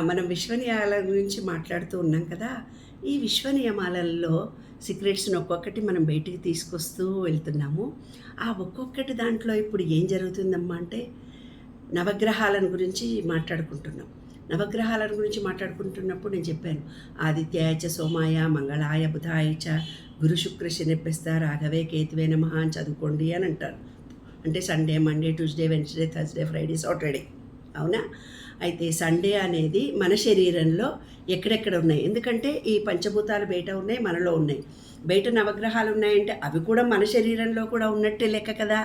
మనం విశ్వనియమాల గురించి మాట్లాడుతూ ఉన్నాం కదా. ఈ విశ్వనియమాలలో సీక్రెట్స్‌ని ఒక్కొక్కటి మనం బయటికి తీసుకొస్తూ వెళ్తున్నాము. ఆ ఒక్కొక్కటి దాంట్లో ఇప్పుడు ఏం జరుగుతుందమ్మా అంటే, నవగ్రహాలను గురించి మాట్లాడుకుంటున్నాం. నవగ్రహాలను గురించి మాట్లాడుకుంటున్నప్పుడు నేను చెప్పాను. ఆదిత్యాయ చ సోమాయ, మంగళాయ బుధాయ చ, గురు శుక్ర శనిభ్యస్త రాఘవే కేతువే నమః అని చదువుకోండి అని అంటారు. అంటే Sunday, Monday, Tuesday, Wednesday, Thursday, Friday, Saturday. అవునా? అయితే సండే అనేది మన శరీరంలో ఎక్కడెక్కడ ఉన్నాయి, ఎందుకంటే ఈ పంచభూతాలు బయట ఉన్నాయి, మనలో ఉన్నాయి. బయట నవగ్రహాలు ఉన్నాయంటే అవి కూడా మన శరీరంలో కూడా ఉన్నట్టే లెక్క కదా.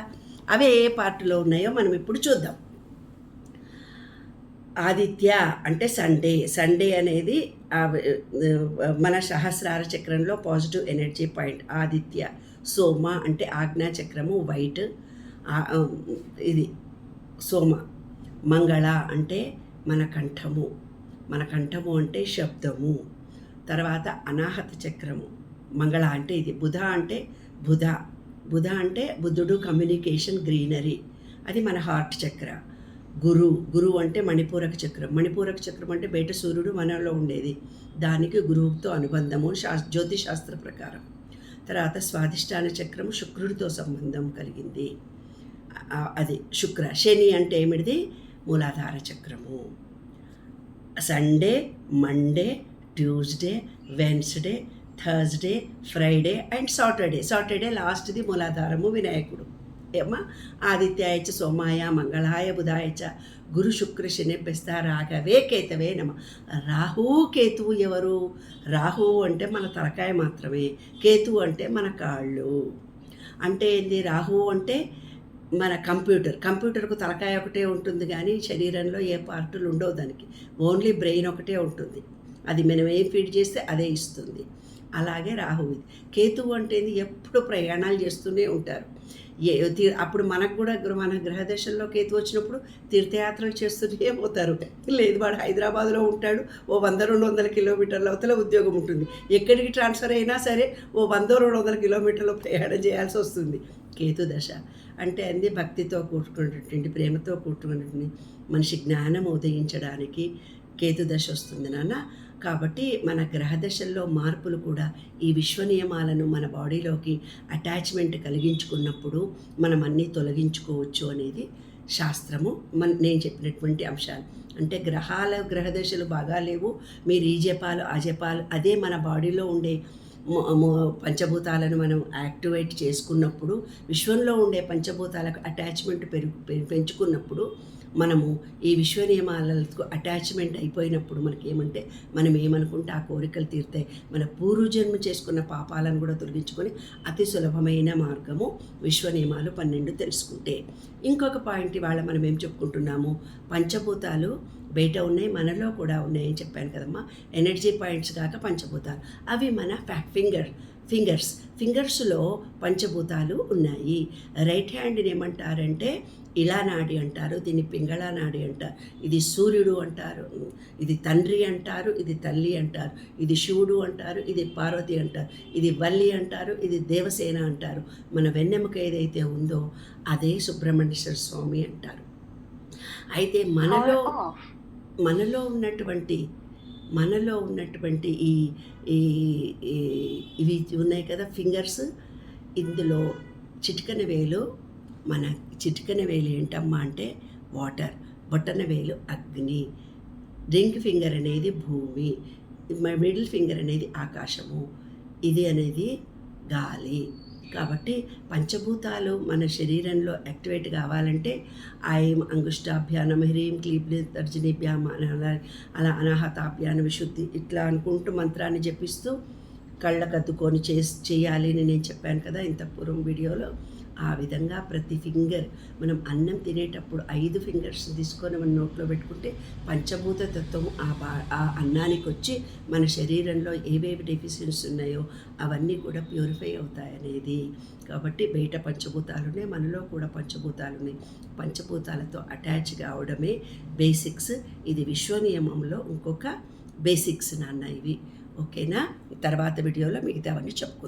అవి ఏ పార్టీలో ఉన్నాయో మనం ఇప్పుడు చూద్దాం. ఆదిత్య అంటే సండే అనేది మన సహస్రార చక్రంలో పాజిటివ్ ఎనర్జీ పాయింట్ ఆదిత్య. సోమ అంటే ఆజ్ఞా చక్రము వైట్, ఇది సోమ. మంగళ అంటే మన కంఠము అంటే శబ్దము. తర్వాత అనాహత చక్రము మంగళ అంటే ఇది. బుధ అంటే బుద్ధుడు, కమ్యూనికేషన్, గ్రీనరీ, అది మన హార్ట్ చక్ర. గురు అంటే మణిపూరక చక్రం అంటే బయట సూర్యుడు మనలో ఉండేది, దానికి గురువుతో అనుబంధము జ్యోతిశాస్త్ర ప్రకారం. తర్వాత స్వాధిష్టాన చక్రము శుక్రుడితో సంబంధం కలిగింది, అది శుక్ర. శని అంటే ఏమిటిది? మూలాధార చక్రము. Sunday, Monday, Tuesday, Wednesday, Thursday, Friday and Saturday లాస్ట్ది మూలాధారము వినాయకుడు. ఏమా? ఆదిత్యాయ చ సోమాయ, మంగళాయ బుధాయ చ, గురు శుక్ర శనిభ్యస్త రాఘవే కేతవే నమ. రాహువు కేతువు ఎవరు? రాహువు అంటే మన తలకాయ మాత్రమే, కేతువు అంటే మన కాళ్ళు. అంటే ఏంది? రాహువు అంటే మన కంప్యూటర్కు తలకాయ ఒకటే ఉంటుంది, కానీ శరీరంలో ఏ పార్టులు ఉండవు దానికి. ఓన్లీ బ్రెయిన్ ఒకటే ఉంటుంది, అది మనం ఏం ఫీడ్ చేస్తే అదే ఇస్తుంది. అలాగే రాహువు. కేతువు అంటే ఎప్పుడు ప్రయాణాలు చేస్తూనే ఉంటారు. అప్పుడు మనకు కూడా మన గ్రహదశల్లో కేతు వచ్చినప్పుడు తీర్థయాత్రలు చేస్తూనే పోతారు. లేదు, వాడు హైదరాబాద్లో ఉంటాడు, ఓ 100-200 కిలోమీటర్ల అవతల ఉద్యోగం ఉంటుంది, ఎక్కడికి ట్రాన్స్ఫర్ అయినా సరే ఓ 100-200 కిలోమీటర్లు ప్రయాణం చేయాల్సి వస్తుంది. కేతు దశ అంటే భక్తితో కూడుకున్నటువంటి, ప్రేమతో కూడుకున్నటువంటి, మనిషి జ్ఞానం ఉదయించడానికి కేతు దశ వస్తుంది నాన్న. కాబట్టి మన గ్రహదశల్లో మార్పులు కూడా ఈ విశ్వ నియమాలను మన బాడీలోకి అటాచ్మెంట్ కలిగించుకున్నప్పుడు మనం అన్నీ తొలగించుకోవచ్చు అనేది శాస్త్రము. నేను చెప్పినటువంటి అంశాలు అంటే గ్రహదశలు బాగా లేవు, మీరు ఈ జపాలు ఆ జపాలు, అదే మన బాడీలో ఉండే పంచభూతాలను మనం యాక్టివేట్ చేసుకున్నప్పుడు, విశ్వంలో ఉండే పంచభూతాలకు అటాచ్మెంట్ పెంచుకున్నప్పుడు, మనము ఈ విశ్వ నియమాలకు అటాచ్మెంట్ అయిపోయినప్పుడు మనకేమంటే, మనం ఏమనుకుంటే ఆ కోరికలు తీరుతాయి. మన పూర్వజన్మ చేసుకున్న పాపాలను కూడా తొలగించుకొని అతి సులభమైన మార్గము విశ్వ నియమాలు 12 తెలుసుకుంటే. ఇంకొక పాయింట్ ఇవాళ మనం ఏం చెప్పుకుంటున్నాము, పంచభూతాలు బయట ఉన్నాయి, మనలో కూడా ఉన్నాయని చెప్పాను కదమ్మా. ఎనర్జీ పాయింట్స్ కాక పంచభూతాలు, అవి మన ఫింగర్స్లో పంచభూతాలు ఉన్నాయి. రైట్ హ్యాండ్ని ఏమంటారంటే ఇలా నాడి అంటారు, దీన్ని పింగళ నాడి అంటారు. ఇది సూర్యుడు అంటారు, ఇది తండ్రి అంటారు, ఇది తల్లి అంటారు, ఇది శివుడు అంటారు, ఇది పార్వతి అంటారు, ఇది వల్లి అంటారు, ఇది దేవసేన అంటారు. మన వెన్నెముక ఏదైతే ఉందో అదే సుబ్రహ్మణ్యేశ్వర స్వామి అంటారు. అయితే మనలో ఉన్నటువంటి ఇవి ఉన్నాయి కదా ఫింగర్స్, ఇందులో చిటికన వేలు ఏంటమ్మా అంటే వాటర్, బొట్టన వేలు అగ్ని, రింగ్ ఫింగర్ అనేది భూమి, మిడిల్ ఫింగర్ అనేది ఆకాశము, ఇది అనేది గాలి. కాబట్టి పంచభూతాలు మన శరీరంలో యాక్టివేట్ కావాలంటే ఐం అంగుష్టాభ్యానం హ్రీం క్లీం తర్జనీభ్యాం అలా అనాహతాభ్యాన విశుద్ధి ఇట్లా అనుకుంటూ మంత్రాన్ని జపిస్తూ కళ్ళకద్దుకొని చేయాలి అని నేను చెప్పాను కదా ఇంత పూర్వం వీడియోలో. ఆ విధంగా ప్రతి ఫింగర్, మనం అన్నం తినేటప్పుడు 5 ఫింగర్స్ తీసుకొని మన నోట్లో పెట్టుకుంటే పంచభూత తత్వము ఆ అన్నానికి వచ్చి మన శరీరంలో ఏవేవి డెఫిషియన్సీ ఉన్నాయో అవన్నీ కూడా ప్యూరిఫై అవుతాయనేది. కాబట్టి బయట పంచభూతాలున్నాయి, మనలో కూడా పంచభూతాలున్నాయి. పంచభూతాలతో అటాచ్ కావడమే బేసిక్స్. ఇది విశ్వ నియమంలో ఇంకొక బేసిక్స్ నాన్న ఇవి. ఓకేనా? తర్వాత వీడియోలో మిగతావన్నీ చెప్పుకుందాం.